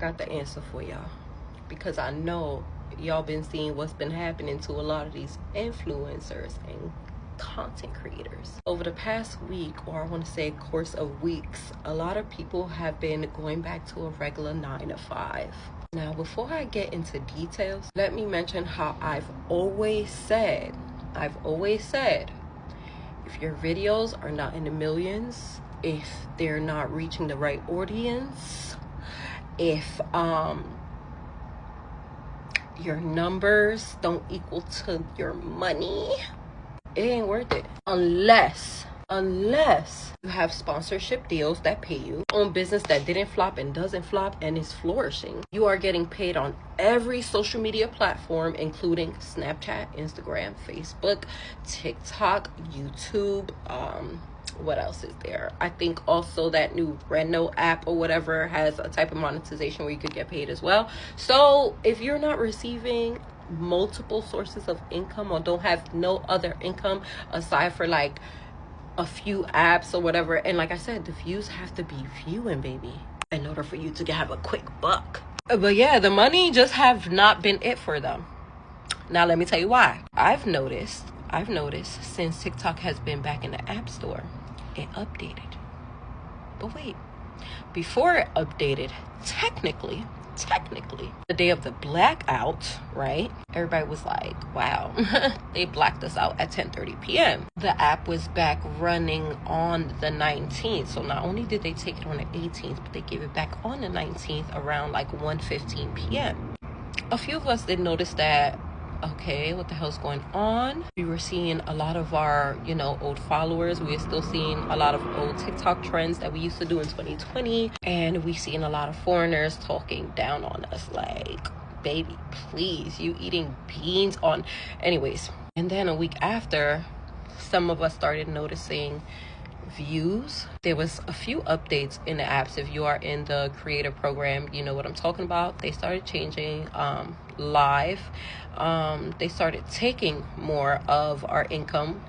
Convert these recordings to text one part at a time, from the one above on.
Got the answer for y'all, because I know y'all been seeing what's been happening to a lot of these influencers and content creators over the past week, or I want to say course of weeks. A lot of people have been going back to a regular 9 to 5. Now, before I get into details, let me mention how I've always said, if your videos are not in the millions, if they're not reaching the right audience, if your numbers don't equal to your money, it ain't worth it. Unless you have sponsorship deals that pay you, own business that didn't flop and doesn't flop and is flourishing. You are getting paid on every social media platform, including Snapchat, Instagram, Facebook, TikTok, YouTube. What else is there? I think also that new ᖰEᗪIᗩ app or whatever has a type of monetization where you could get paid as well. So if you're not receiving multiple sources of income, or don't have no other income aside for like a few apps or whatever, and like I said, the views have to be viewing, baby, in order for you to have a quick buck. But yeah, the money just have not been it for them. Now let me tell you why. I've noticed since TikTok has been back in the App Store, it updated. But wait, before it updated, technically, the day of the blackout, right? Everybody was like, wow, they blacked us out at 10:30 p.m. The app was back running on the 19th. So not only did they take it on the 18th, but they gave it back on the 19th around like 1:15 p.m. A few of us did notice that, okay, what the hell's going on? We were seeing a lot of our, old followers. We were still seeing a lot of old TikTok trends that we used to do in 2020. And we seen a lot of foreigners talking down on us like, baby, please, you eating beans on... Anyways, and then a week after, some of us started noticing views. There was a few updates in the apps. If you are in the creator program, you know what I'm talking about. They started changing live. They started taking more of our income.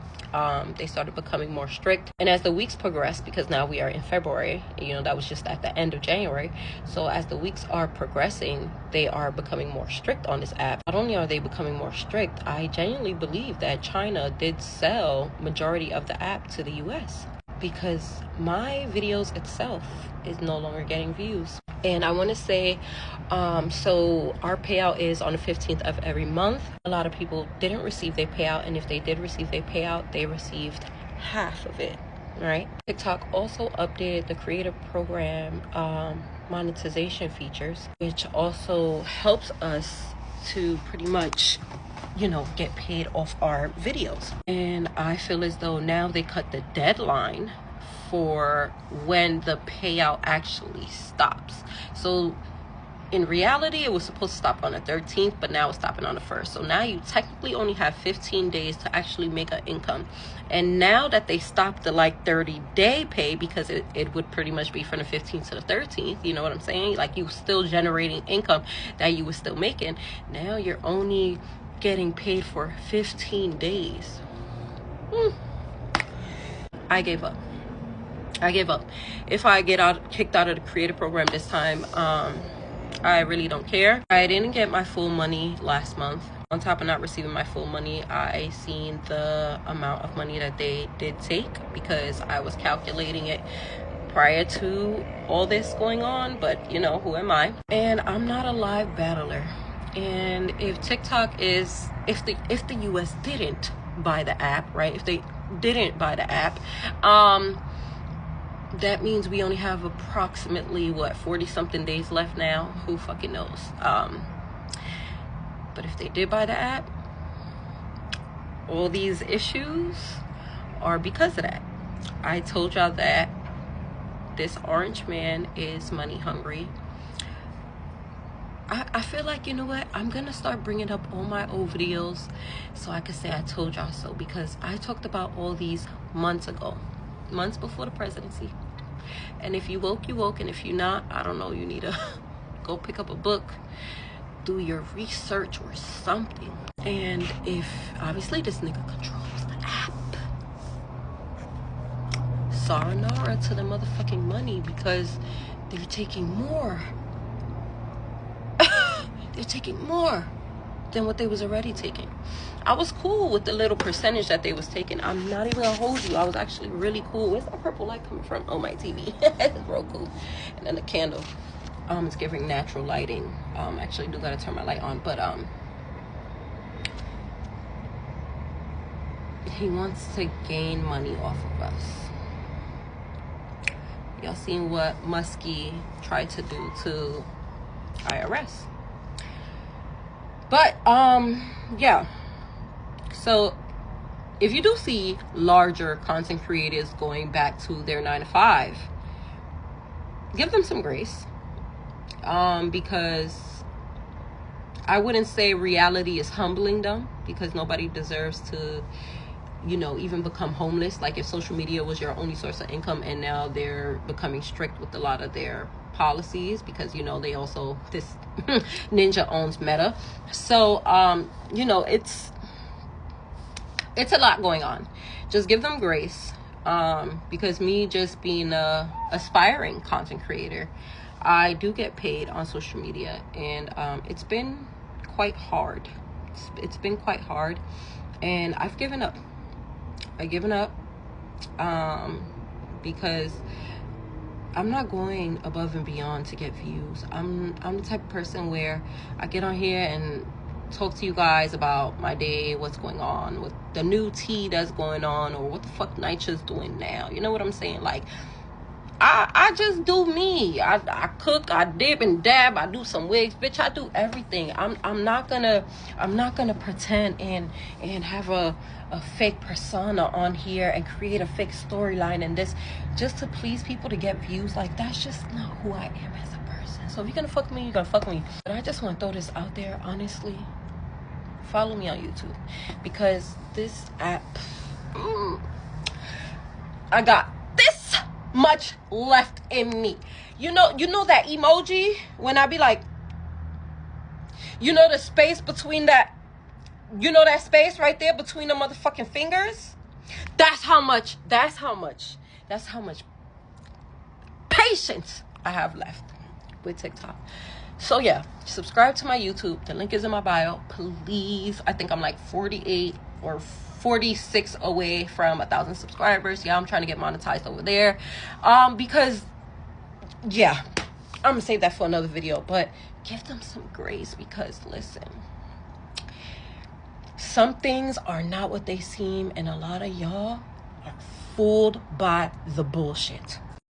They started becoming more strict. And as the weeks progressed, because now we are in February, that was just at the end of January. So as the weeks are progressing, they are becoming more strict on this app. Not only are they becoming more strict, I genuinely believe that China did sell majority of the app to the US, because my videos itself is no longer getting views. And I want to say, so our payout is on the 15th of every month. A lot of people didn't receive their payout, and if they did receive their payout, they received half of it, right? TikTok also updated the creative program monetization features, which also helps us to pretty much get paid off our videos. And I feel as though now they cut the deadline for when the payout actually stops. So in reality, it was supposed to stop on the 13th, but now it's stopping on the 1st. So now you technically only have 15 days to actually make an income. And now that they stopped the 30-day pay, because it would pretty much be from the 15th to the 13th, you know what I'm saying? Like, you still generating income that you were still making. Now you're only getting paid for 15 days. I gave up. If I get kicked out of the creative program this time, I really don't care. I didn't get my full money last month. On top of not receiving my full money, I seen the amount of money that they did take, because I was calculating it prior to all this going on. But who am I? And I'm not a live battler. And if TikTok is, if the US didn't buy the app, right? If they didn't buy the app, that means we only have approximately 40 something days left now. Who fucking knows? But if they did buy the app, all these issues are because of that. I told y'all that this orange man is money hungry. I feel like, you know what, I'm gonna start bringing up all my old videos so I can say I told y'all so, because I talked about all these months ago, months before the presidency. And if you woke, you woke, and if you not, I don't know, you need to go pick up a book, do your research or something. And if obviously this nigga controls the app, sayonara to the motherfucking money, because they're taking more they're taking more than what they was already taking. I was cool with the little percentage that they was taking. I'm not even gonna hold you. I was actually really cool. Where's that purple light coming from? Oh, my TV. It's real cool. And then the candle, it's giving natural lighting. Actually do gotta turn my light on, but he wants to gain money off of us. Y'all seen what Muskie tried to do to IRS. But yeah, so if you do see larger content creators going back to their 9-to-5, give them some grace, because I wouldn't say reality is humbling them, because nobody deserves to, you know, even become homeless. Like if social media was your only source of income, and now they're becoming strict with a lot of their policies, because, you know, they also, this ninja owns Meta. So you know, it's a lot going on. Just give them grace, because me just being a aspiring content creator, I do get paid on social media, and it's been quite hard. It's been quite hard, and I've given up. Because I'm not going above and beyond to get views. I'm the type of person where I get on here and talk to you guys about my day, what's going on with the new tea that's going on, or what the fuck Nycha's doing now. You know what I'm saying? Like, I just do me. I cook, I dip and dab, I do some wigs, bitch. I do everything. I'm not gonna pretend and have a fake persona on here and create a fake storyline and this just to please people to get views. Like, that's just not who I am as a person. So if you're gonna fuck with me, you're gonna fuck with me. But I just want to throw this out there, honestly. Follow me on YouTube, because this app, I got this much left in me. You know that emoji when I be like, you know, the space between that, you know, that space right there between the motherfucking fingers? That's how much patience I have left with TikTok. So yeah, subscribe to my YouTube. The link is in my bio. Please. I think I'm like 48 or 46 away from 1,000 subscribers. Yeah, I'm trying to get monetized over there. Because yeah, I'm gonna save that for another video. But give them some grace, because listen, some things are not what they seem, and a lot of y'all are fooled by the bullshit.